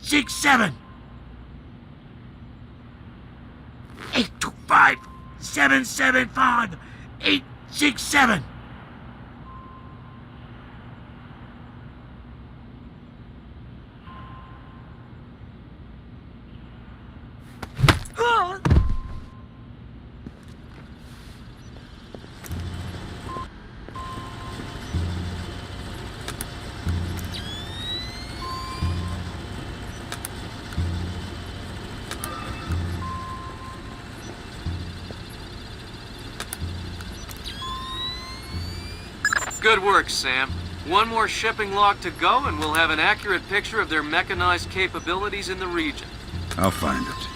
867. 825 775 867. Good work, Sam. One more shipping log to go, and we'll have an accurate picture of their mechanized capabilities in the region. I'll find it.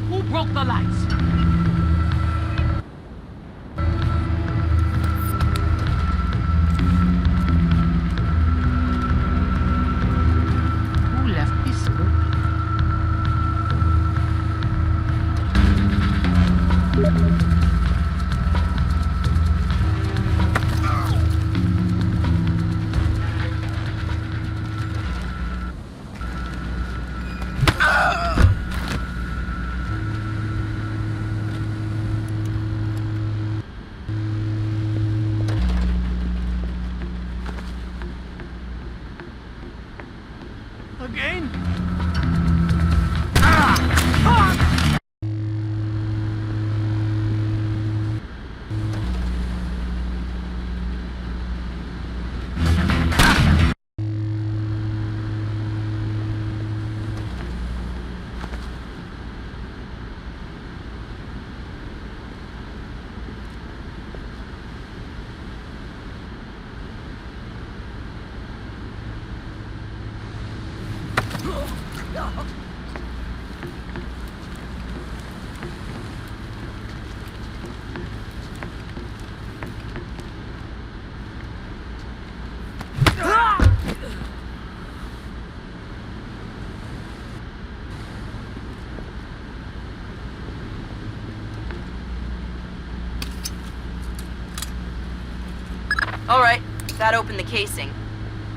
Who broke the lights? Who left this open? Again? Alright, that opened the casing.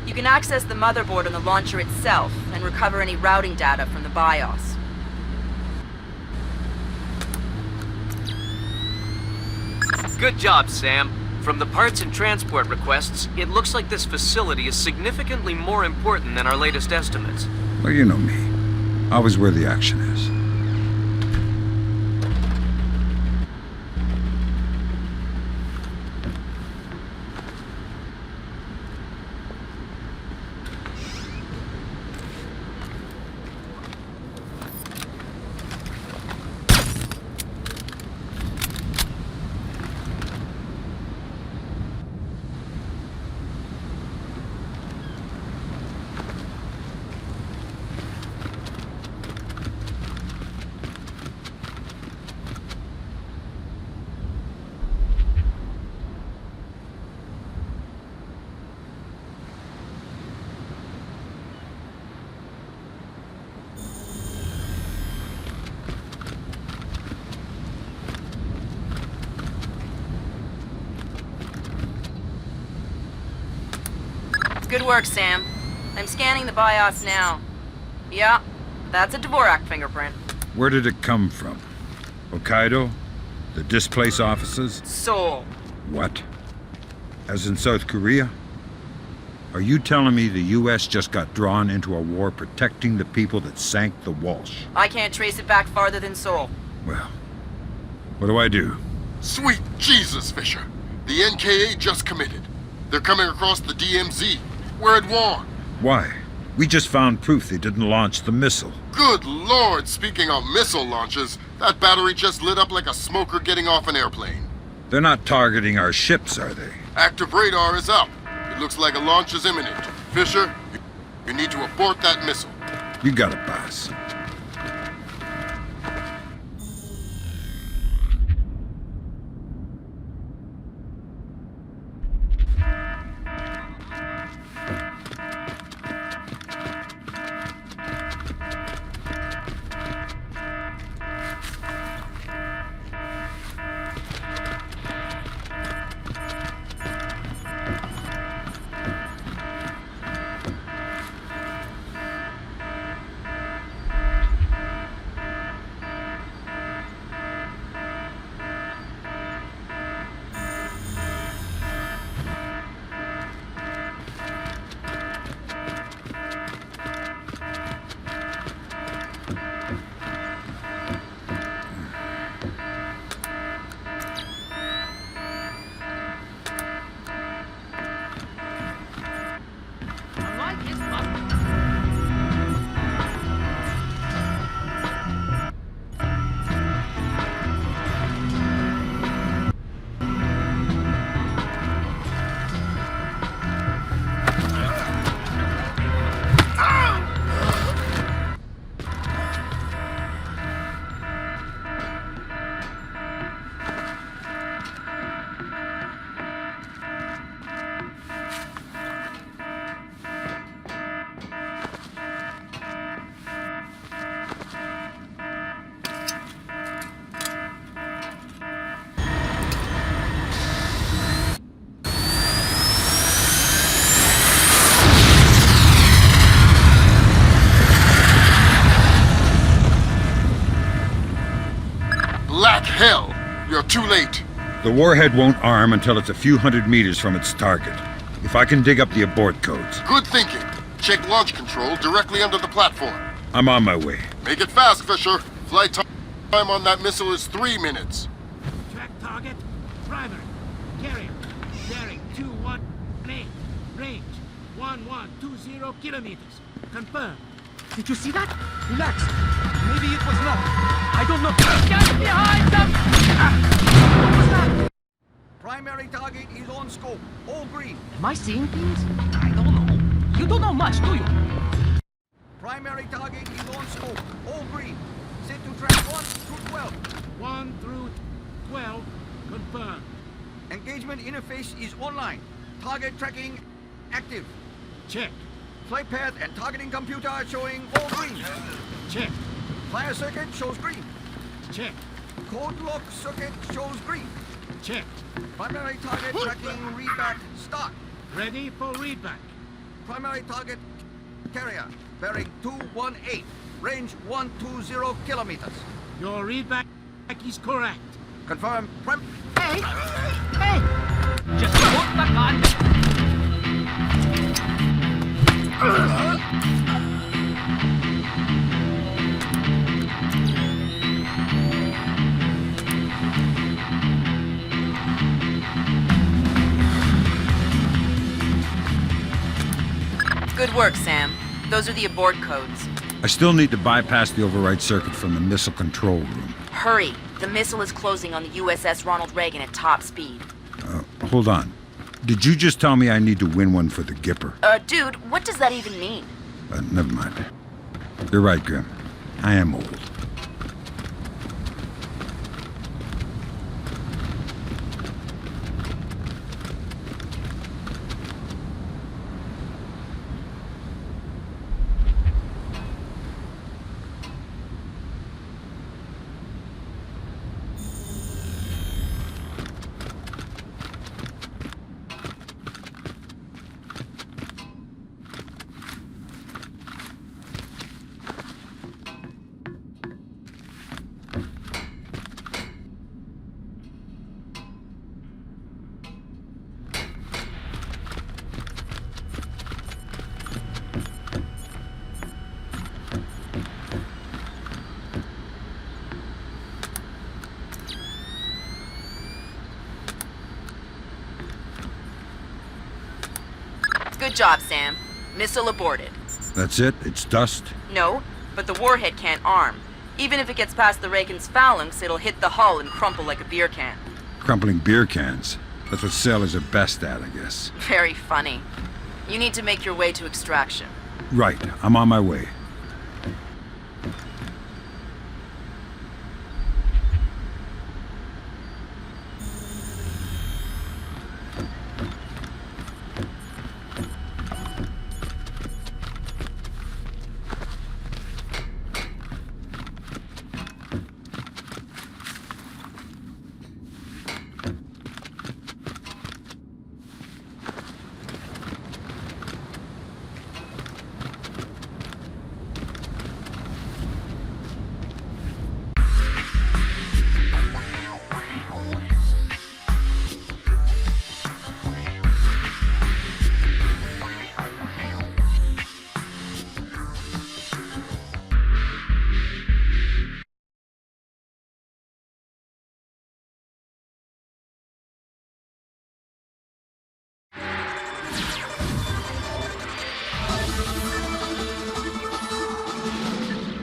You can access the motherboard on the launcher itself and recover any routing data from the BIOS. Good job, Sam. From the parts and transport requests, it looks like this facility is significantly more important than our latest estimates. Well, you know me. Always where the action is. Good work, Sam. I'm scanning the BIOS now. Yeah, that's a Dvorak fingerprint. Where did it come from? Hokkaido? The displaced offices? Seoul. What? As in South Korea? Are you telling me the US just got drawn into a war protecting the people that sank the Walsh? I can't trace it back farther than Seoul. Well, what do I do? Sweet Jesus, Fisher. The NKA just committed. They're coming across the DMZ. We're at war. Why? We just found proof they didn't launch the missile. Good Lord, speaking of missile launches, that battery just lit up like a smoker getting off an airplane. They're not targeting our ships, are they? Active radar is up. It looks like a launch is imminent. Fisher, you need to abort that missile. You got it, boss. The warhead won't arm until it's a few hundred meters from its target. If I can dig up the abort codes. Good thinking. Check launch control directly under the platform. I'm on my way. Make it fast, Fisher. Flight time on that missile is 3 minutes. Track target. Primary. Carrier. Bearing 218. Range 1120 kilometers. Confirmed. Did you see that? Relax. Maybe it was not. I don't know. Get behind them! What was that? Primary target is on scope. All green. Am I seeing things? I don't know. You don't know much, do you? Primary target is on scope. All green. Set to track 1 through 12. 1 through 12. Confirmed. Engagement interface is online. Target tracking active. Check. Flight path and targeting computer are showing all green. Check. Fire circuit shows green. Check. Code lock circuit shows green. Check. Primary target tracking readback start. Ready for readback. Primary target carrier bearing 218. Range 120 kilometers. Your readback is correct. Confirm. Hey! Hey! Just put the gun! Good work, Sam. Those are the abort codes. I still need to bypass the override circuit from the missile control room. Hurry. The missile is closing on the USS Ronald Reagan at top speed. Hold on. Did you just tell me I need to win one for the Gipper? Dude, what does that even mean? Never mind. You're right, Grim. I am old. Good job, Sam. Missile aborted. That's it? It's dust? No, but the warhead can't arm. Even if it gets past the Reagan's phalanx, it'll hit the hull and crumple like a beer can. Crumpling beer cans. That's what sailors are best at, I guess. Very funny. You need to make your way to extraction. Right. I'm on my way.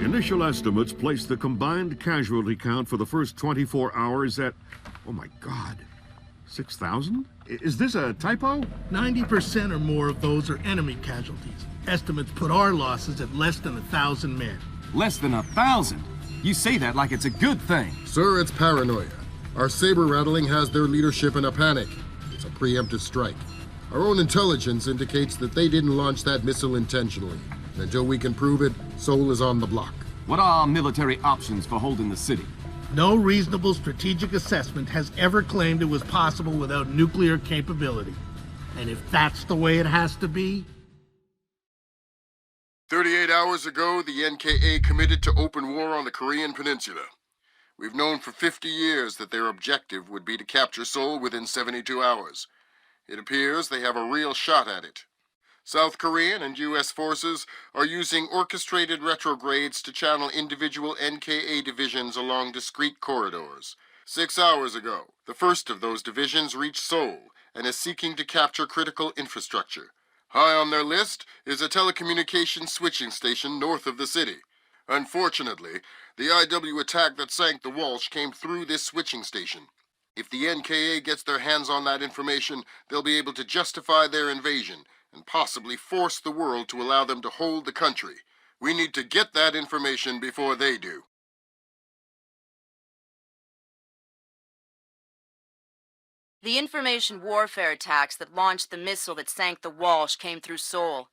Initial estimates place the combined casualty count for the first 24 hours at, oh my God, 6,000? Is this a typo? 90% or more of those are enemy casualties. Estimates put our losses at less than 1,000 men. Less than 1,000? You say that like it's a good thing. Sir, it's paranoia. Our saber rattling has their leadership in a panic. It's a preemptive strike. Our own intelligence indicates that they didn't launch that missile intentionally. And until we can prove it, Seoul is on the block. What are our military options for holding the city? No reasonable strategic assessment has ever claimed it was possible without nuclear capability. And if that's the way it has to be... 38 hours ago, the NKA committed to open war on the Korean Peninsula. We've known for 50 years that their objective would be to capture Seoul within 72 hours. It appears they have a real shot at it. South Korean and U.S. forces are using orchestrated retrogrades to channel individual NKA divisions along discrete corridors. 6 hours ago, the first of those divisions reached Seoul and is seeking to capture critical infrastructure. High on their list is a telecommunications switching station north of the city. Unfortunately, the IW attack that sank the Walsh came through this switching station. If the NKA gets their hands on that information, they'll be able to justify their invasion and possibly force the world to allow them to hold the country. We need to get that information before they do. The information warfare attacks that launched the missile that sank the Walsh came through Seoul.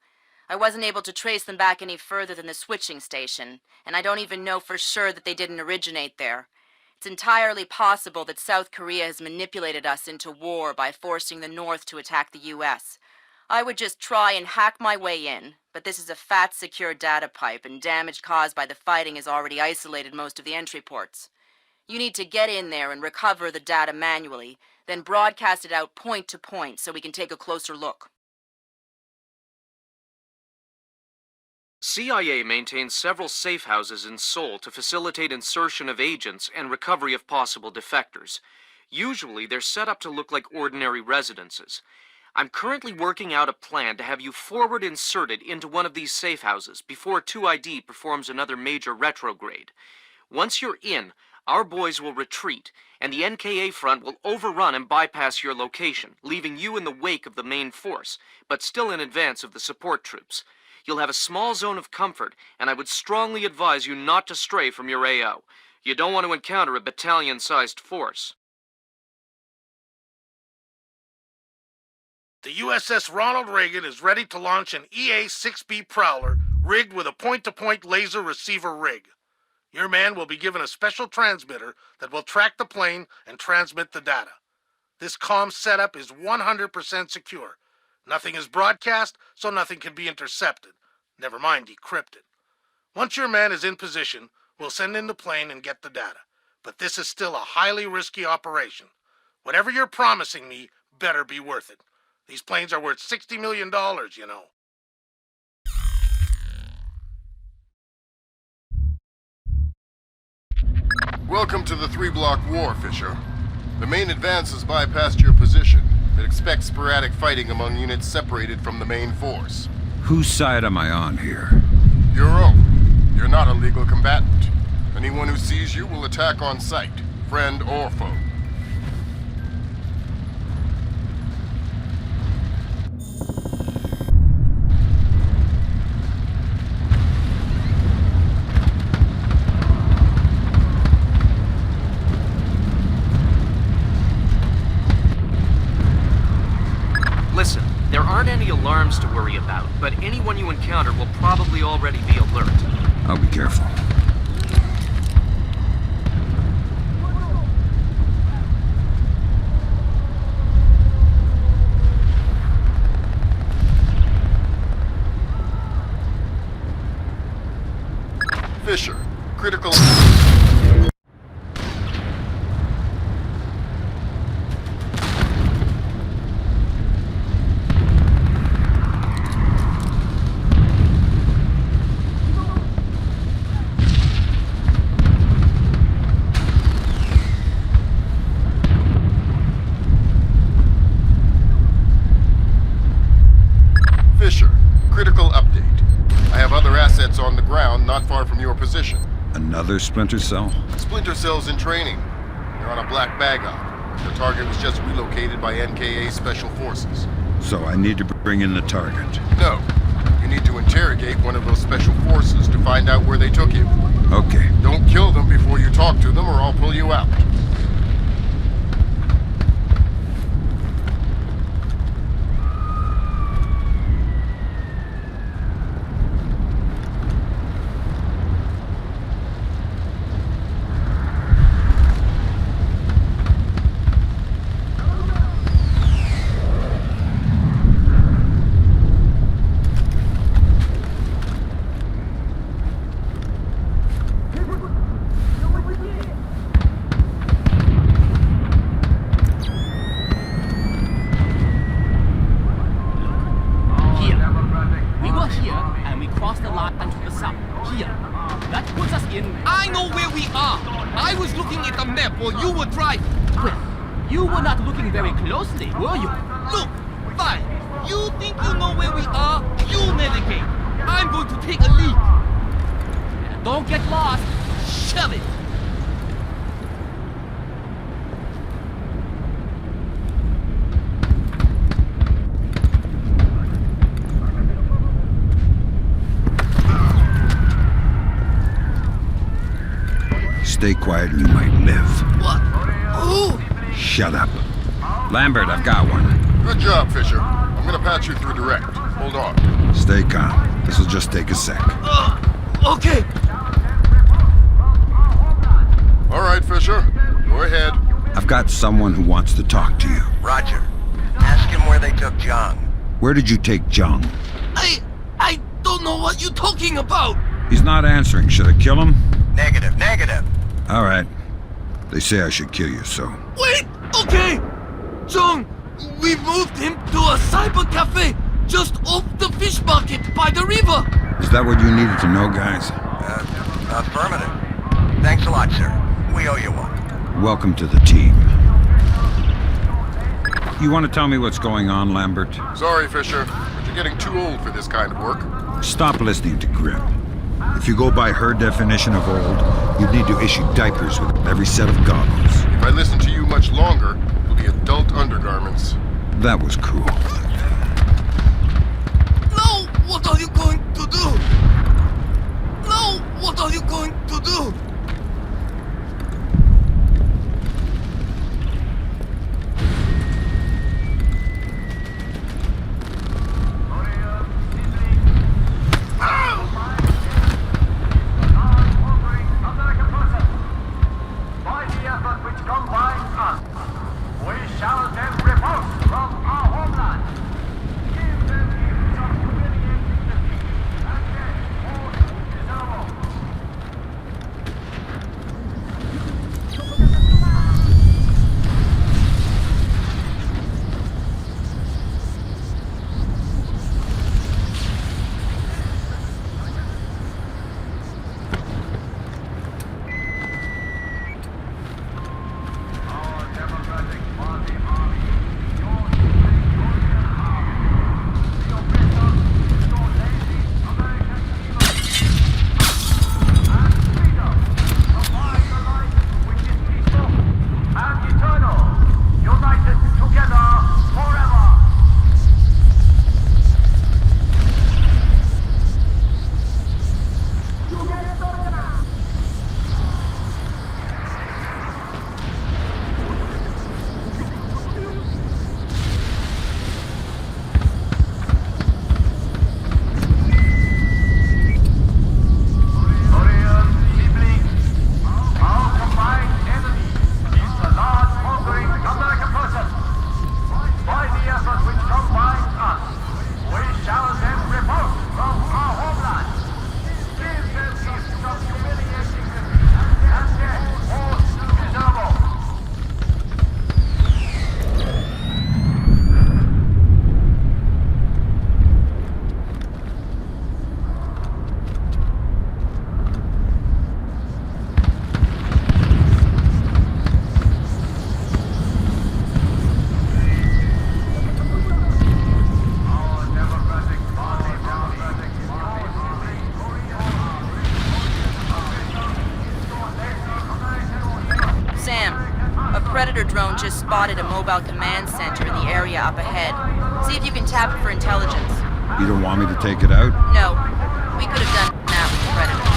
I wasn't able to trace them back any further than the switching station, and I don't even know for sure that they didn't originate there. It's entirely possible that South Korea has manipulated us into war by forcing the North to attack the U.S. I would just try and hack my way in, but this is a fat, secure data pipe, and damage caused by the fighting has already isolated most of the entry ports. You need to get in there and recover the data manually, then broadcast it out point to point so we can take a closer look. CIA maintains several safe houses in Seoul to facilitate insertion of agents and recovery of possible defectors. Usually, they're set up to look like ordinary residences. I'm currently working out a plan to have you forward inserted into one of these safe houses before 2ID performs another major retrograde. Once you're in, our boys will retreat, and the NKA front will overrun and bypass your location, leaving you in the wake of the main force, but still in advance of the support troops. You'll have a small zone of comfort, and I would strongly advise you not to stray from your AO. You don't want to encounter a battalion-sized force. The USS Ronald Reagan is ready to launch an EA-6B Prowler rigged with a point-to-point laser receiver rig. Your man will be given a special transmitter that will track the plane and transmit the data. This comm setup is 100% secure. Nothing is broadcast, so nothing can be intercepted. Never mind decrypted. Once your man is in position, we'll send in the plane and get the data. But this is still a highly risky operation. Whatever you're promising me better be worth it. These planes are worth $60 million, you know. Welcome to the 3-block war, Fisher. The main advance has bypassed your position, but expect sporadic fighting among units separated from the main force. Whose side am I on here? Your own. You're not a legal combatant. Anyone who sees you will attack on sight, friend or foe. Listen, there aren't any alarms to worry about, but anyone you encounter will probably already be alert. I'll be careful. Fisher, critical... Fisher, critical update. I have other assets on the ground not far from your position. Another Splinter cell? Splinter cell's in training. They're on a black bag op. The target was just relocated by NKA Special Forces. So I need to bring in the target? No. You need to interrogate one of those Special Forces to find out where they took him. Okay. Don't kill them before you talk to them or I'll pull you out. while you were driving. Well, you were not looking very closely, were you? Look, fine. You think you know where we are? You navigate. I'm going to take a lead. Don't get lost. Shove it. Stay quiet and you might live. What? Who? Shut up. Lambert, I've got one. Good job, Fisher. I'm gonna patch you through direct. Hold on. Stay calm. This'll just take a sec. Okay. All right, Fisher. Go ahead. I've got someone who wants to talk to you. Roger. Ask him where they took John. Where did you take Jung? I don't know what you're talking about. He's not answering. Should I kill him? Negative. All right. They say I should kill you, so... Wait! Okay! Jung, we moved him to a cyber cafe just off the fish market by the river. Is that what you needed to know, guys? Affirmative. Thanks a lot, sir. We owe you one. Welcome to the team. You want to tell me what's going on, Lambert? Sorry, Fisher, but you're getting too old for this kind of work. Stop listening to Grim. If you go by her definition of old, you'd need to issue diapers with every set of goggles. If I listen to you much longer, it'll be adult undergarments. That was cool. Now, what are you going to do? Now, what are you going to do? Drone just spotted a mobile command center in the area up ahead. See if you can tap it for intelligence. You don't want me to take it out? No. We could have done that with the Predator.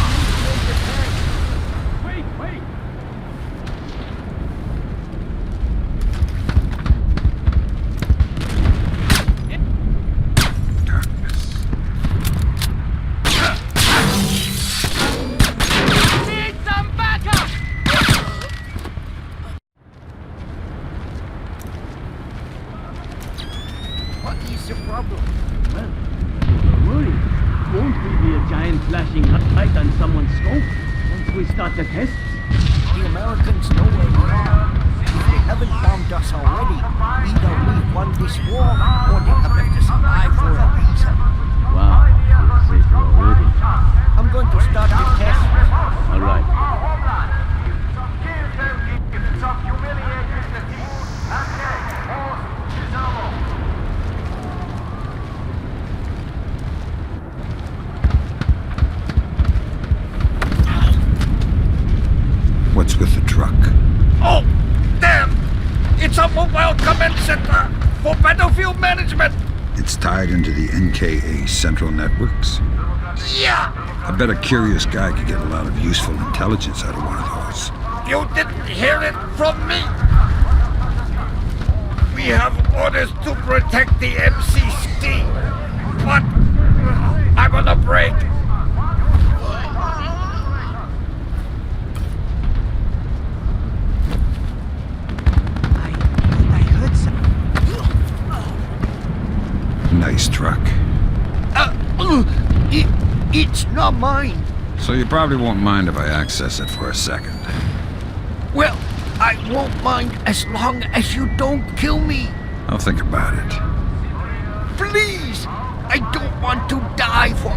The tests? The Americans know where we are. If they haven't bombed us already, either we've won this war or they have left us alive for a reason. Wow, you're safe already. I'm going to start the test. All right. battlefield management! It's tied into the NKA central networks. Yeah! I bet a curious guy could get a lot of useful intelligence out of one of those. You didn't hear it from me! We have orders to protect the MCC, but I'm on a break. I heard some. Nice truck. It's not mine. So you probably won't mind if I access it for a second. Well, I won't mind as long as you don't kill me. I'll think about it. Please! I don't want to die for...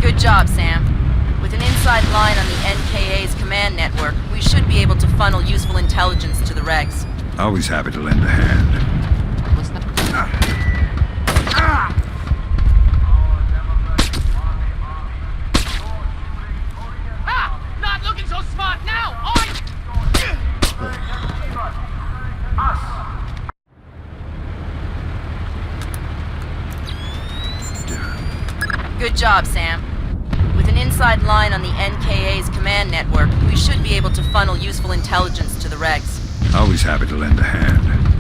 Good job, Sam. With an inside line on the NKA's command network, we should be able to funnel useful intelligence to the regs. Always happy to lend a hand. Not looking so smart now! Good job, Sam. With an inside line on the NKA's command network, we should be able to funnel useful intelligence to the regs. Always happy to lend a hand.